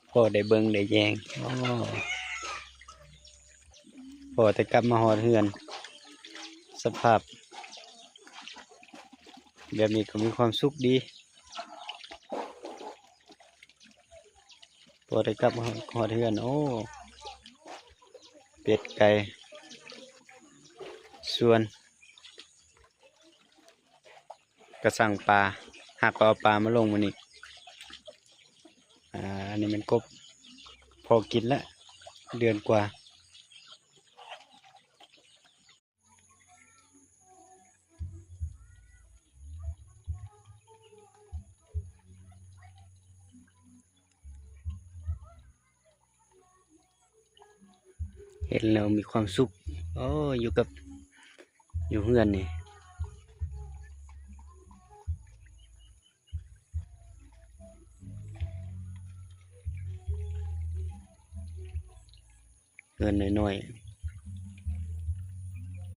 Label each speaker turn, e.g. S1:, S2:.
S1: พอได้เบิ่งได้แยงอ๋อพอแต่กลับมาหอดเฮือนสภาพแบบนี้ก็มีความสุขดีพอได้กลับมาหอดเฮือนโอ้เป็ดไก่ส่วนกระสังปลาหักเอาปลามาลงมันอีกอันนี้มันกบพอกินแล้วเดือนกว่าเห็นแล้วมีความสุขโอ้อยู่เฮือนนี่เฮือนน้อยๆ